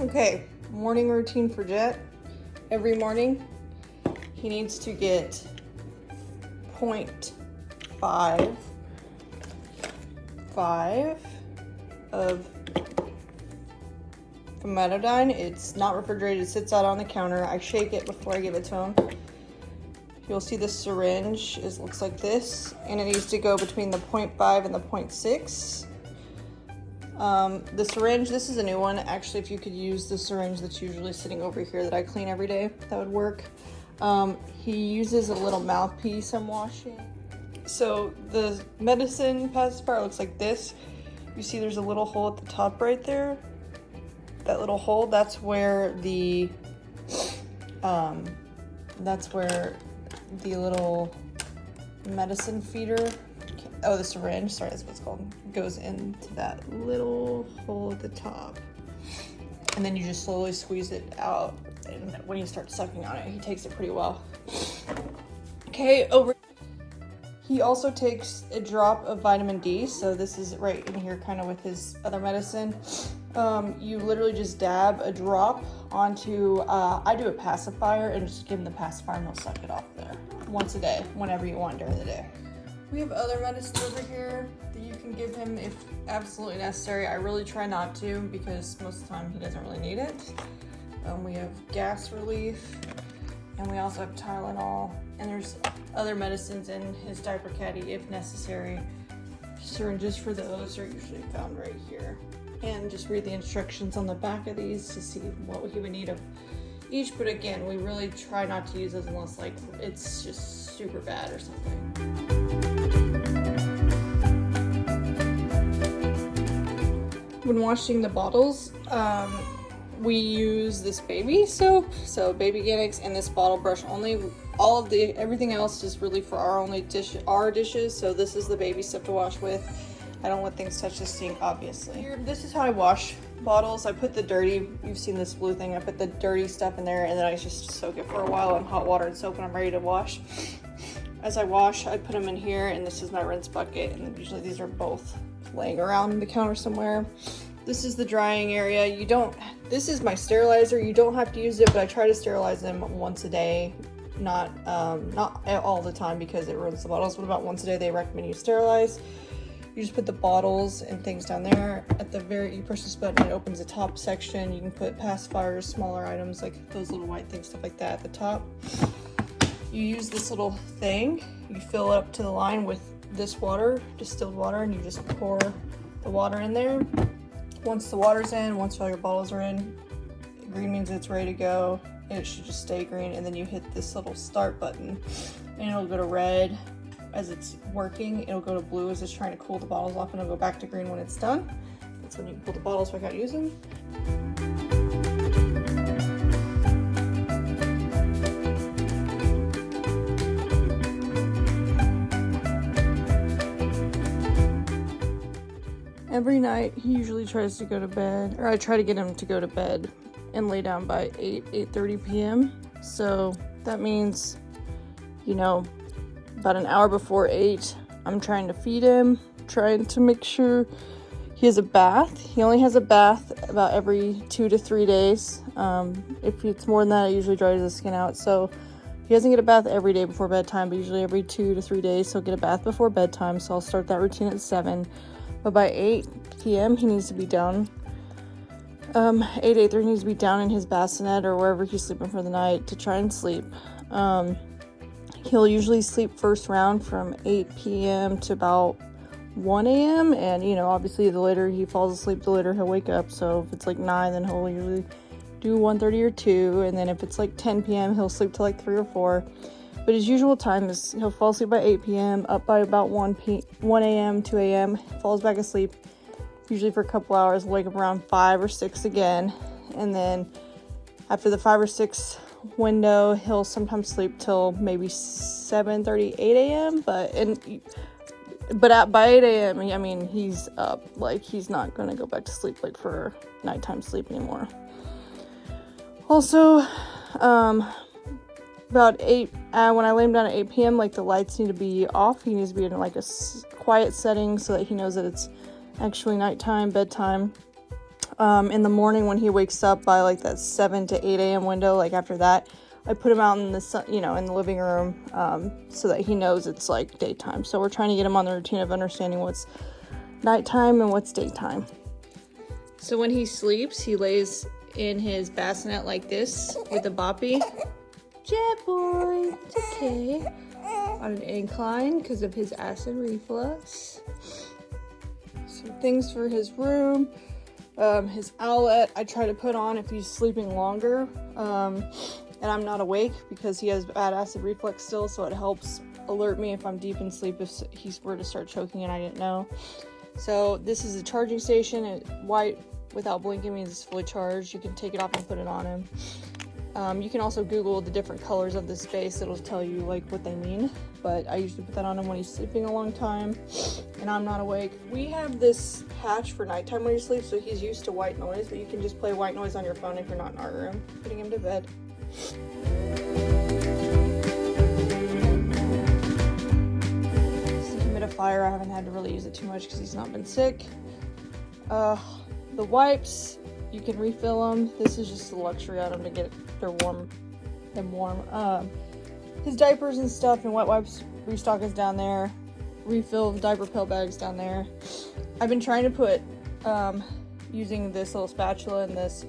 Okay, morning routine for Jett. Every morning, he needs to get 0.5 of famotidine. It's not refrigerated, it sits out on the counter. I shake it before I give it to him. You'll see the syringe looks like this, and it needs to go between the 0.5 and the 0.6. The syringe, this is a new one. Actually, if you could use the syringe that's usually sitting over here that I clean every day, that would work. He uses a little mouthpiece I'm washing. So the medicine pacifier looks like this. You see there's a little hole at the top right there. That little hole, that's where the little medicine feeder, oh, the syringe, sorry, that's what it's called, goes into that little hole at the top. And then you just slowly squeeze it out, and when you start sucking on it, he takes it pretty well. Okay, he also takes a drop of vitamin D, so this is right in here kind of with his other medicine. You literally just dab a drop onto, I do a pacifier and just give him the pacifier and he'll suck it off there once a day, whenever you want during the day. We have other medicine over here that you can give him if absolutely necessary. I really try not to because most of the time he doesn't really need it. We have gas relief, and we also have Tylenol, and there's other medicines in his diaper caddy if necessary. Syringes for those are usually found right here. And just read the instructions on the back of these to see what he would need of each. But again, we really try not to use those unless like it's just super bad or something. When washing the bottles, we use this baby soap, so Baby Organics, and this bottle brush only. Everything else is really for our dishes. So this is the baby soap to wash with. I don't let things touch the sink, obviously. This is how I wash bottles. I put the dirty, you've seen this blue thing, I put the dirty stuff in there and then I just soak it for a while in hot water and soap when I'm ready to wash. As I wash, I put them in here, and this is my rinse bucket, and then usually these are both laying around the counter somewhere. This is the drying area. This is my sterilizer. You don't have to use it, but I try to sterilize them once a day. Not all the time because it ruins the bottles, but about once a day they recommend you sterilize. You just put the bottles and things down there. You push this button, it opens the top section. You can put pacifiers, smaller items like those little white things, stuff like that at the top. You use this little thing, you fill it up to the line with this water, distilled water, and you just pour the water in there. Once the water's in, once all your bottles are in, green means it's ready to go, and it should just stay green, and then you hit this little start button, and it'll go to red as it's working, it'll go to blue as it's trying to cool the bottles off, and it'll go back to green when it's done. That's when you pull the bottles back out using. Every night he usually tries to go to bed, or I try to get him to go to bed and lay down by 8:30 p.m. So that means, about an hour before 8, I'm trying to feed him, trying to make sure he has a bath. He only has a bath about every 2 to 3 days. If it's more than that, it usually dries the skin out. So he doesn't get a bath every day before bedtime, but usually every 2 to 3 days he'll get a bath before bedtime. So I'll start that routine at 7. But by 8 p.m. he needs to be down. 8:30 he needs to be down in his bassinet or wherever he's sleeping for the night to try and sleep. He'll usually sleep first round from 8 p.m. to about 1 a.m. And, obviously the later he falls asleep, the later he'll wake up. So if it's like 9, then he'll usually do 1:30 or 2. And then if it's like 10 p.m., he'll sleep till like 3 or 4. But his usual time is he'll fall asleep by 8 p.m., up by about 1 a.m., 2 a.m., falls back asleep, usually for a couple hours, wake up around 5 or 6 again. And then after the 5 or 6 window, he'll sometimes sleep till maybe 7:30, 8 a.m. But by 8 a.m., I mean, he's up. Like, he's not going to go back to sleep, like, for nighttime sleep anymore. Also, about 8, when I lay him down at 8 p.m., like, the lights need to be off. He needs to be in, like, a quiet setting so that he knows that it's actually nighttime, bedtime. In the morning when he wakes up by like that 7 to 8 a.m. window, like after that, I put him out in the sun, you know, in the living room, so that he knows it's like daytime. So we're trying to get him on the routine of understanding what's nighttime and what's daytime. So when he sleeps, he lays in his bassinet like this with a boppy. Jett boy, it's okay. On an incline because of his acid reflux. Some things for his room. His owlet I try to put on if he's sleeping longer. And I'm not awake because he has bad acid reflux still, so it helps alert me if I'm deep in sleep if he were to start choking and I didn't know. So this is a charging station. White without blinking means it's fully charged. You can take it off and put it on him. You can also Google the different colors of the space. It'll tell you like what they mean. But I usually put that on him when he's sleeping a long time and I'm not awake. We have this patch for nighttime when he sleeps, so he's used to white noise, but you can just play white noise on your phone if you're not in our room, putting him to bed. This humidifier, I haven't had to really use it too much because he's not been sick. The wipes, you can refill them. This is just a luxury item to get them warm. His diapers and stuff and wet wipes restock is down there. Refill diaper pill bags down there. I've been trying to put, using this little spatula and this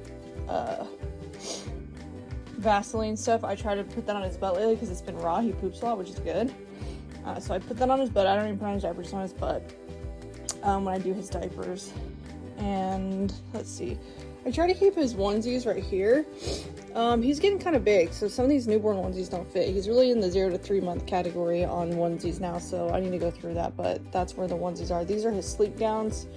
Vaseline stuff, I try to put that on his butt lately because it's been raw. He poops a lot, which is good. So I put that on his butt. I don't even put on his diapers, on his butt when I do his diapers. And let's see, I try to keep his onesies right here. He's getting kind of big, so some of these newborn onesies don't fit. He's really in the 0 to 3 month category on onesies now, so I need to go through that, but that's where the onesies are. These are his sleep gowns.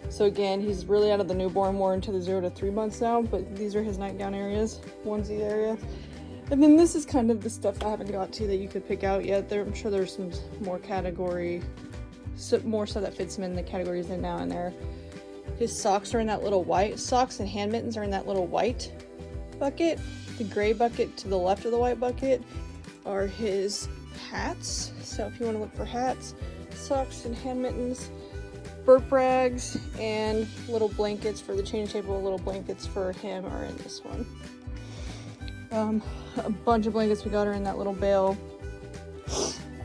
So again, he's really out of the newborn, more into the 0 to 3 months now, but these are his nightgown areas, onesie area. And then this is kind of the stuff I haven't got to that you could pick out yet. I'm sure there's some more more stuff that fits him in the categories in now and there. His socks are in that little white, socks and hand mittens are in that little white bucket. The gray bucket to the left of the white bucket are his hats. So if you want to look for hats, socks and hand mittens, burp rags, and little blankets for the change table, little blankets for him are in this one. A bunch of blankets we got are in that little bale.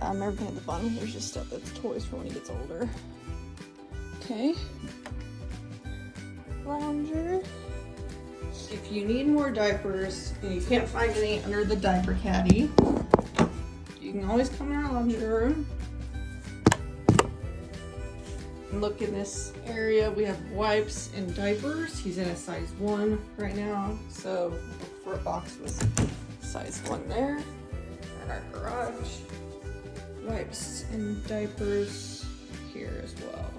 Everything at the bottom here's just stuff that's toys for when he gets older. Okay. Lounger. If you need more diapers and you can't find any under the diaper caddy, you can always come in our laundry room and look in this area. We have wipes and diapers. He's in a size 1 right now, so look for a box with size 1 there. In our garage, wipes and diapers here as well.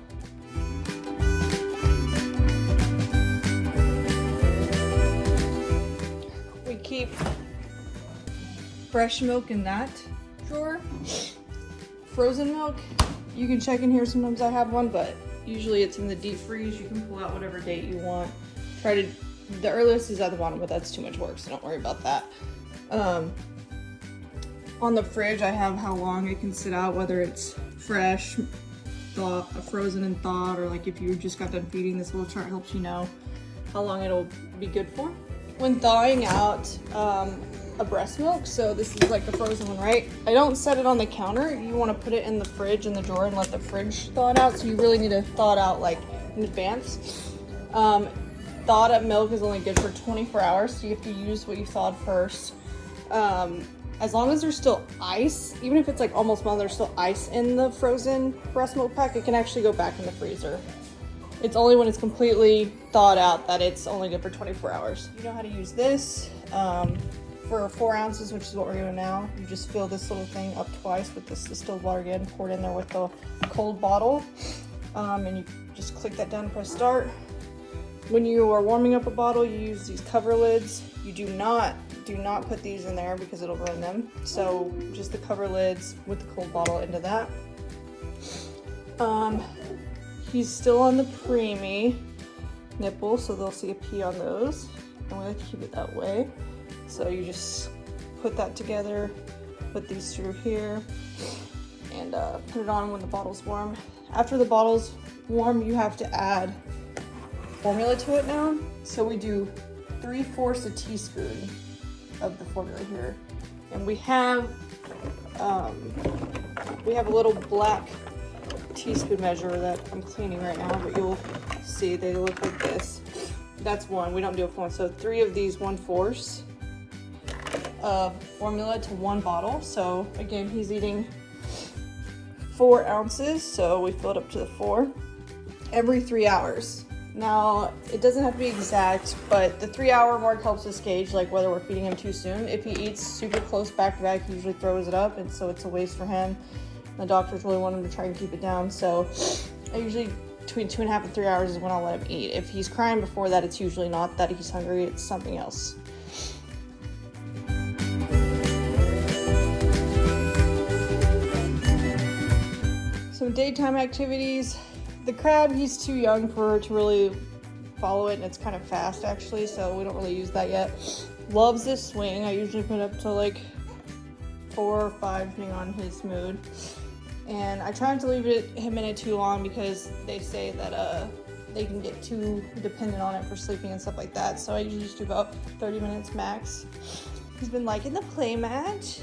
Keep fresh milk in that drawer. Frozen milk, you can check in here. Sometimes I have one, but usually it's in the deep freeze. You can pull out whatever date you want. The earliest is at the bottom, but that's too much work, so don't worry about that. On the fridge, I have how long it can sit out, whether it's fresh, frozen and thawed, or like if you just got done feeding. This little chart helps you know how long it'll be good for. When thawing out a breast milk, so this is like a frozen one, right? I don't set it on the counter. You want to put it in the fridge in the drawer and let the fridge thaw it out. So you really need to thaw it out like in advance. Thawed up milk is only good for 24 hours, so you have to use what you thawed first. As long as there's still ice, even if it's like almost melted, there's still ice in the frozen breast milk pack, it can actually go back in the freezer. It's only when it's completely thawed out that it's only good for 24 hours. You know how to use this. For 4 ounces, which is what we're doing now, you just fill this little thing up twice with this distilled water again, pour it in there with the cold bottle, and you just click that down and press start. When you are warming up a bottle, you use these cover lids. You do not put these in there because it'll ruin them. So just the cover lids with the cold bottle into that. He's still on the preemie nipple, so they'll see a pee on those. And we like to keep it that way. So you just put that together, put these through here, and put it on when the bottle's warm. After the bottle's warm, you have to add formula to it now. So we do 3/4 a teaspoon of the formula here. And we have a little black teaspoon measure that I'm cleaning right now, but you'll see they look like this. That's one, we don't do a formula. So 3 of these 1/4 of formula to 1 bottle. So again, he's eating 4 ounces. So we fill it up to the 4 every 3 hours. Now, it doesn't have to be exact, but the 3-hour mark helps us gauge like whether we're feeding him too soon. If he eats super close back to back, he usually throws it up, and so it's a waste for him. The doctors really want him to try and keep it down, so I usually between 2.5 and 3 hours is when I'll let him eat. If he's crying before that, it's usually not that he's hungry, it's something else. Some daytime activities. The crab, he's too young to really follow it, and it's kind of fast actually, so we don't really use that yet. Loves this swing. I usually put up to like 4 or 5 depending on his mood. And I try not to leave him in it too long because they say that they can get too dependent on it for sleeping and stuff like that. So I usually just do about 30 minutes max. He's been liking the play mat.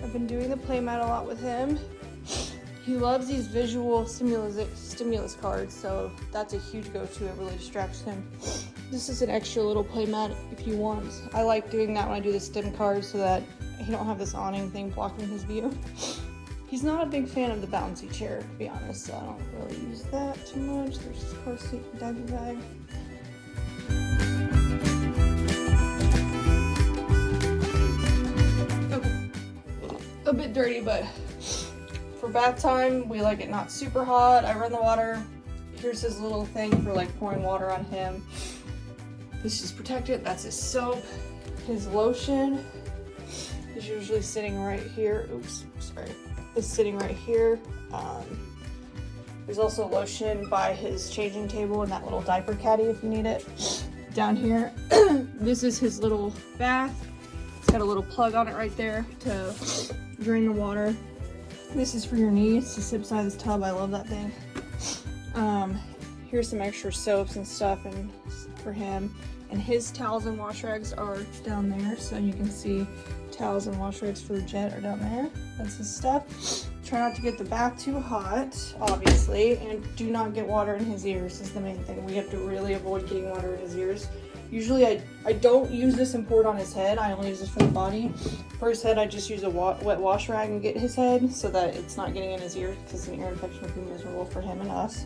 I've been doing the play mat a lot with him. He loves these visual stimulus cards, so that's a huge go-to. It really distracts him. This is an extra little play mat if you want. I like doing that when I do the stim cards so that he don't have this awning thing blocking his view. He's not a big fan of the bouncy chair, to be honest, so I don't really use that too much. There's his car seat and diaper bag. Okay. A bit dirty, but for bath time, we like it not super hot. I run the water. Here's his little thing for like pouring water on him. This is protected. That's his soap. His lotion is usually sitting right here. Oops, sorry. Is sitting right here. There's also lotion by his changing table and that little diaper caddy if you need it. Down here, this is his little bath. It's got a little plug on it right there to drain the water. This is for your knees to sit beside this tub. I love that thing. Here's some extra soaps and stuff and for him. And his towels and wash rags are down there, so you can see towels and wash rags for Jett are down there. That's his stuff. Try not to get the bath too hot, obviously, and do not get water in his ears is the main thing. We have to really avoid getting water in his ears. Usually I don't use this and pour it on his head. I only use this for the body. For his head, I just use a wet wash rag and get his head so that it's not getting in his ears because an ear infection would be miserable for him and us.